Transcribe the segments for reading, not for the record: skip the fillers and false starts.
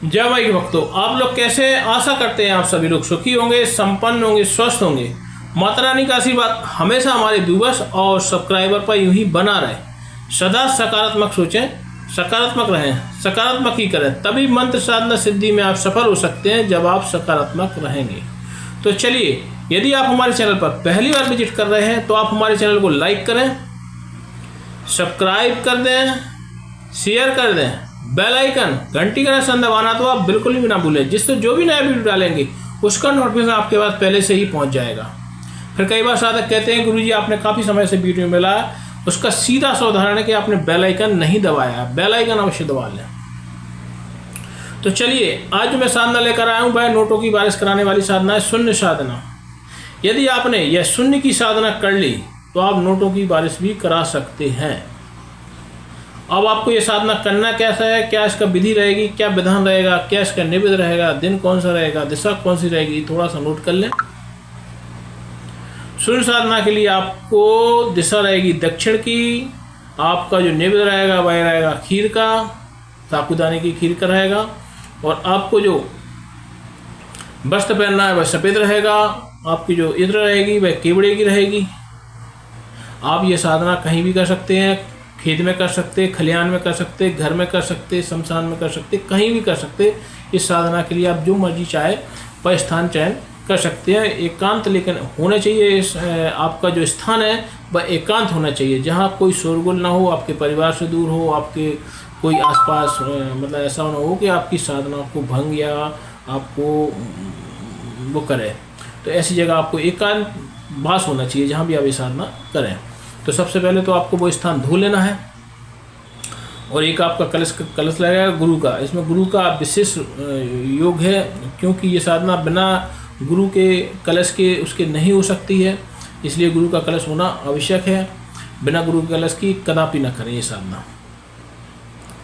जय माई के भक्तों, आप लोग कैसे हैं? आशा करते हैं आप सभी लोग सुखी होंगे, संपन्न होंगे, स्वस्थ होंगे। माता रानी का आशीर्वाद हमेशा हमारे व्यूवर्स और सब्सक्राइबर पर यूं ही बना रहे। सदा सकारात्मक सोचें, सकारात्मक रहें, सकारात्मक ही करें, तभी मंत्र साधना सिद्धि में आप सफल हो सकते हैं जब आप सकारात्मक रहेंगे। तो चलिए, यदि आप हमारे चैनल पर पहली बार विजिट कर रहे हैं तो आप हमारे चैनल को लाइक करें, सब्सक्राइब कर दें, शेयर कर दें, बेल आइकन घंटी का निशान दबाना तो आप बिल्कुल भी ना भूलें, जिससे जो भी नया वीडियो डालेंगे उसका नोटिफिकेशन आपके पास पहले से ही पहुंच जाएगा। फिर कई बार साधक कहते हैं गुरुजी आपने काफ़ी समय से वीडियो मिला, उसका सीधा सा उदाहरण है कि आपने बेल आइकन नहीं दबाया। बेल आइकन अवश्य दबा लें। तो चलिए, आज जो मैं साधना लेकर आया हूँ वह नोटों की बारिश कराने वाली साधना है, शून्य साधना। यदि आपने यह शून्य की साधना कर ली तो आप नोटों की बारिश भी करा सकते हैं। अब आपको ये साधना करना कैसा है, क्या इसका विधि रहेगी, क्या विधान रहेगा, क्या इसका निवेद्य रहेगा, दिन कौन सा रहेगा, दिशा कौन सी रहेगी, थोड़ा सा नोट कर लें। शून्य साधना के लिए आपको दिशा रहेगी दक्षिण की। आपका जो निवेद्य रहेगा वह रहेगा खीर का, साबूदाने की खीर का रहेगा। और आपको जो वस्त्र पहनना है वह सफ़ेद रहेगा। आपकी जो इत्र रहेगी वह केवड़े की रहेगी। आप ये साधना कहीं भी कर सकते हैं, खेत में कर सकते, खलिहान में कर सकते, घर में कर सकते, शमशान में कर सकते, कहीं भी कर सकते। इस साधना के लिए आप जो मर्जी चाहे वह स्थान चयन कर सकते हैं। एकांत लेकिन होना चाहिए। इस आपका जो स्थान है वह एकांत होना चाहिए, जहाँ कोई शोरगुल ना हो, आपके परिवार से दूर हो, आपके कोई आसपास मतलब ऐसा ना हो कि आपकी साधना को भंग या आपको वो करे। तो ऐसी जगह आपको एकांत वास होना चाहिए जहाँ भी आप ये साधना करें। तो सबसे पहले तो आपको वो स्थान धो लेना है। और एक आपका कलश लगेगा गुरु का। इसमें गुरु का विशेष योग है, क्योंकि ये साधना बिना गुरु के कलश के उसके नहीं हो सकती है, इसलिए गुरु का कलश होना आवश्यक है। बिना गुरु के कलश की कदापि ना करें ये साधना।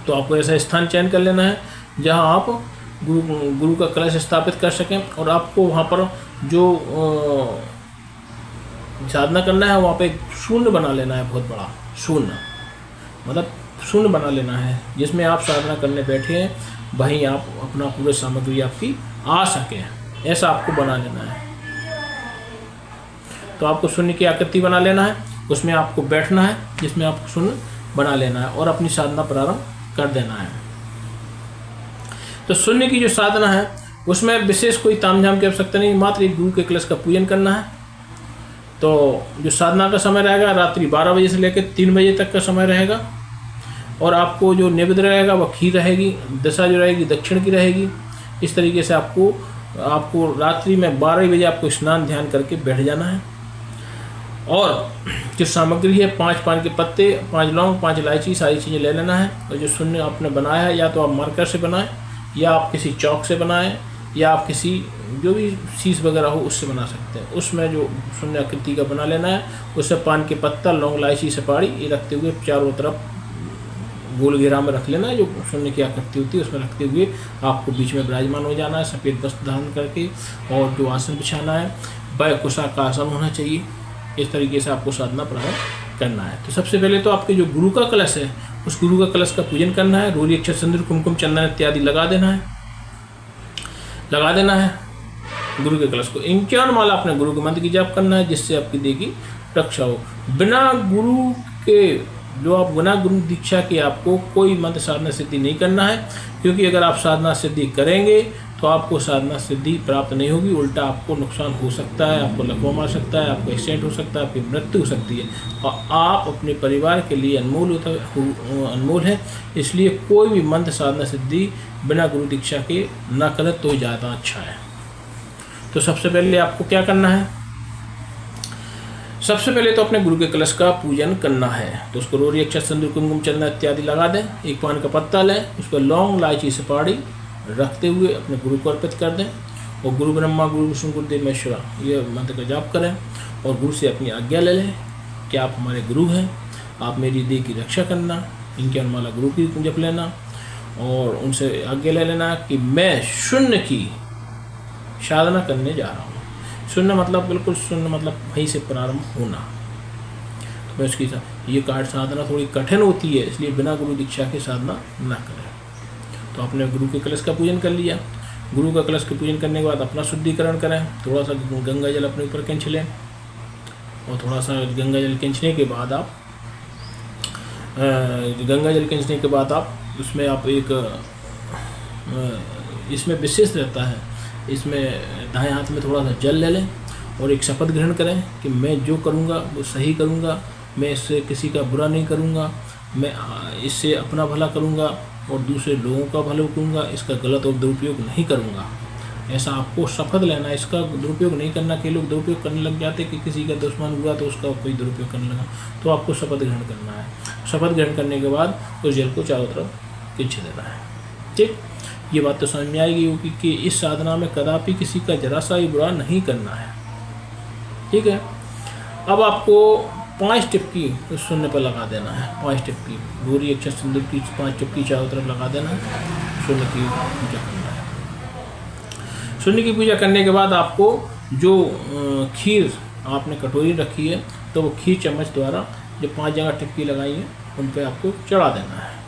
तो आपको ऐसा स्थान चयन कर लेना है जहां आप गुरु का कलश स्थापित कर सकें। और आपको वहाँ पर जो साधना करना है वहाँ पे एक शून्य बना लेना है, बहुत बड़ा शून्य, मतलब शून्य बना लेना है जिसमें आप साधना करने बैठे हैं, वहीं आप अपना पूरे सामग्री आपकी आ सके, ऐसा आपको बना लेना है। तो आपको शून्य की आकृति बना लेना है, उसमें आपको बैठना है जिसमें आपको शून्य बना लेना है और अपनी साधना प्रारंभ कर देना है। तो शून्य की जो साधना है उसमें विशेष कोई तामझाम की आवश्यकता नहीं, मात्र एक गुरु के कलश का पूजन करना है। तो जो साधना का समय रहेगा रात्रि 12 बजे से लेकर 3 बजे तक का समय रहेगा। और आपको जो निवेद्य रहेगा वह खीर रहेगी, दिशा जो रहेगी दक्षिण की रहेगी। इस तरीके से आपको रात्रि में 12 बजे आपको स्नान ध्यान करके बैठ जाना है। और जो सामग्री है 5 पान के पत्ते, 5 लौंग, 5 इलायची, सारी चीज़ें ले लेना है। और जो शून्य आपने बनाया है या तो आप मार्कर से बनाएं, या आप किसी चौक से बनाएं, या आप किसी जो भी शीश वगैरह हो उससे बना सकते हैं। उसमें जो शून्य आकृति का बना लेना है, उससे पान के पत्ता, लौंग, इलायची, सुपारी ये रखते हुए चारों तरफ गोल घेरा में रख लेना है। जो शून्य की आकृति होती है उसमें रखते हुए आपको बीच में विराजमान हो जाना है सफ़ेद वस्त्र धारण करके। और जो आसन बिछाना है वह कुशा का आसन होना चाहिए। इस तरीके से आपको साधना प्रारंभ करना है। तो सबसे पहले तो आपके जो गुरु का कलश है उस गुरु का कलश का पूजन करना है। रोली, अक्षत, सिंदूर, कुमकुम, चंदन इत्यादि लगा देना है गुरु के कलश को। 51 माला अपने गुरु के मंत्र की जाप करना है, जिससे आपकी देह की रक्षा हो। बिना गुरु दीक्षा के आपको कोई मंत्र साधना सिद्धि नहीं करना है, क्योंकि अगर आप साधना सिद्धि करेंगे तो आपको साधना सिद्धि प्राप्त नहीं होगी, उल्टा आपको नुकसान हो सकता है, आपको लकवा मार सकता है, आपको एक्सीडेंट हो सकता है, आपकी मृत्यु हो सकती है। और आप अपने परिवार के लिए अनमोल है, इसलिए कोई भी मंत्र साधना सिद्धि बिना गुरु दीक्षा के ना करें तो ज़्यादा अच्छा है। तो सबसे पहले आपको क्या करना है, सबसे पहले तो अपने गुरु के कलश का पूजन करना है। तो उसको रोरी, अक्षत, सिंदूर, कुमकुम, चंदन इत्यादि लगा दें। एक पान का पत्ता लें, उस पर लौंग, इलायची, सुपारी रखते हुए अपने गुरु को अर्पित कर दें। और गुरु ब्रह्मा, गुरु विष्णु, गुरुदेव महेश्वरा ये मंत्र का जाप करें। और गुरु से अपनी आज्ञा ले लें कि आप हमारे गुरु हैं, आप मेरी देह की रक्षा करना। इनके अनुमाला गुरु की जप लेना और उनसे आज्ञा ले लेना कि मैं शून्य की साधना करने जा रहा हूँ। शून्य मतलब बिल्कुल शून्य, मतलब वहीं से प्रारंभ होना। तो मैं उसकी ये साधना थोड़ी कठिन होती है, इसलिए बिना गुरु दीक्षा के साधना ना करें। तो आपने गुरु के कलश का पूजन कर लिया। गुरु का कलश का पूजन करने के बाद अपना शुद्धिकरण करें, थोड़ा सा गंगा जल अपने ऊपर खींच लें, और थोड़ा सा गंगा जल खींचने के बाद आप उसमें आप एक इसमें विशेष रहता है, इसमें दाएं हाथ में थोड़ा सा जल ले लें और एक शपथ ग्रहण करें कि मैं जो करूँगा वो सही करूँगा, मैं इससे किसी का बुरा नहीं करूँगा, मैं इससे अपना भला करूँगा और दूसरे लोगों का भला करूँगा, इसका गलत और दुरुपयोग नहीं करूँगा। ऐसा आपको शपथ लेना है, इसका दुरुपयोग नहीं करना। कि लोग दुरुपयोग करने लग जाते कि किसी का दुश्मन हुआ तो उसका कोई दुरुपयोग करने लगा, तो आपको शपथ ग्रहण करना है। शपथ ग्रहण करने के बाद उस जल को चारों तरफ खींच देना है। ठीक, ये बात तो समझ में आएगी होगी कि इस साधना में कदापि किसी का जरा सा भी बुरा नहीं करना है। ठीक है, अब आपको 5 टिपकी उस शून्य पर लगा देना है। 5 टिपकी गौरी अक्षर सिंदूर की 5 टिपकी चारों तरफ लगा देना है। शून्य की पूजा करना है। शून्य की पूजा करने के बाद आपको जो खीर आपने कटोरी रखी है, तो वो खीर चम्मच द्वारा जो 5 जगह टिपकी लगाई है उन पर आपको चढ़ा देना है।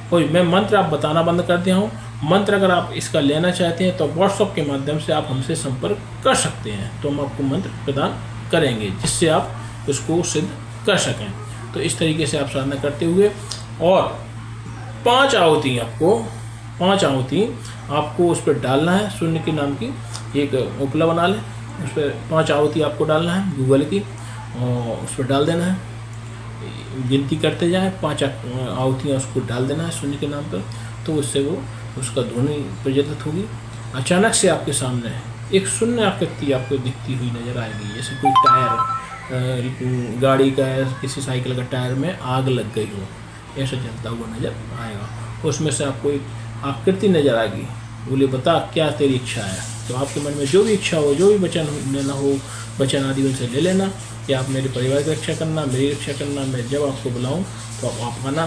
कोई मैं मंत्र आप बताना बंद कर दिया हूँ। मंत्र अगर आप इसका लेना चाहते हैं तो व्हाट्सएप के माध्यम से आप हमसे संपर्क कर सकते हैं, तो हम आपको मंत्र प्रदान करेंगे जिससे आप उसको सिद्ध कर सकें। तो इस तरीके से आप साधना करते हुए, और 5 आहुति आपको उस पर डालना है। शून्य के नाम की एक उपला बना लें, उस पर 5 आहुति आपको डालना है गूगल की, और उस पर डाल देना है। गिनती करते जाएं, 5 आहुतियाँ उसको डाल देना है शून्य के नाम पर, तो उससे वो उसका ध्वनि प्रज्वलित होगी। अचानक से आपके सामने एक शून्य आकृति आपको दिखती हुई नजर आएगी, जैसे कोई टायर गाड़ी का या किसी साइकिल का टायर में आग लग गई हो, ऐसा जलता हुआ नजर आएगा। उसमें से आपको एक आकृति नजर आएगी, बोले बता क्या तेरी इच्छा है। तो आपके मन में जो भी इच्छा हो, जो भी वचन लेना हो, वचन आदि उनसे ले लेना, या आप मेरे परिवार की रक्षा करना, मेरी रक्षा करना। मैं जब आपको बुलाऊं तो आप आना,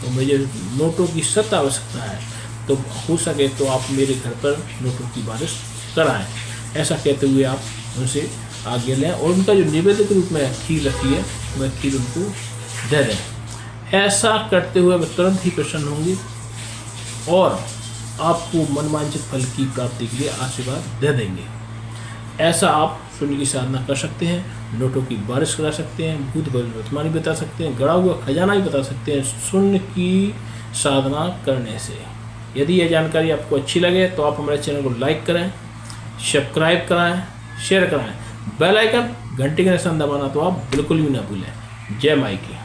तो मुझे नोटों की सख्त आवश्यकता है, तो हो सके तो आप मेरे घर पर नोटों की बारिश कराएं। ऐसा कहते हुए आप उनसे आगे लें, और उनका जो निवेद्य के रूप में खीर रखी है वह खीर उनको दे दें। ऐसा करते हुए वे तुरंत ही प्रसन्न होंगे और आपको मनवांछित फल की प्राप्ति के लिए आशीर्वाद दे देंगे। ऐसा आप शून्य की साधना कर सकते हैं, नोटों की बारिश करा सकते हैं, भूत वर्तमान बता सकते हैं, गड़ा हुआ खजाना भी बता सकते हैं शून्य की साधना करने से। यदि यह जानकारी आपको अच्छी लगे तो आप हमारे चैनल को लाइक करें, सब्सक्राइब कराएं, शेयर कराएं, बेल आइकन घंटी का निशान दबाना तो आप बिल्कुल भी ना भूलें। जय माई की।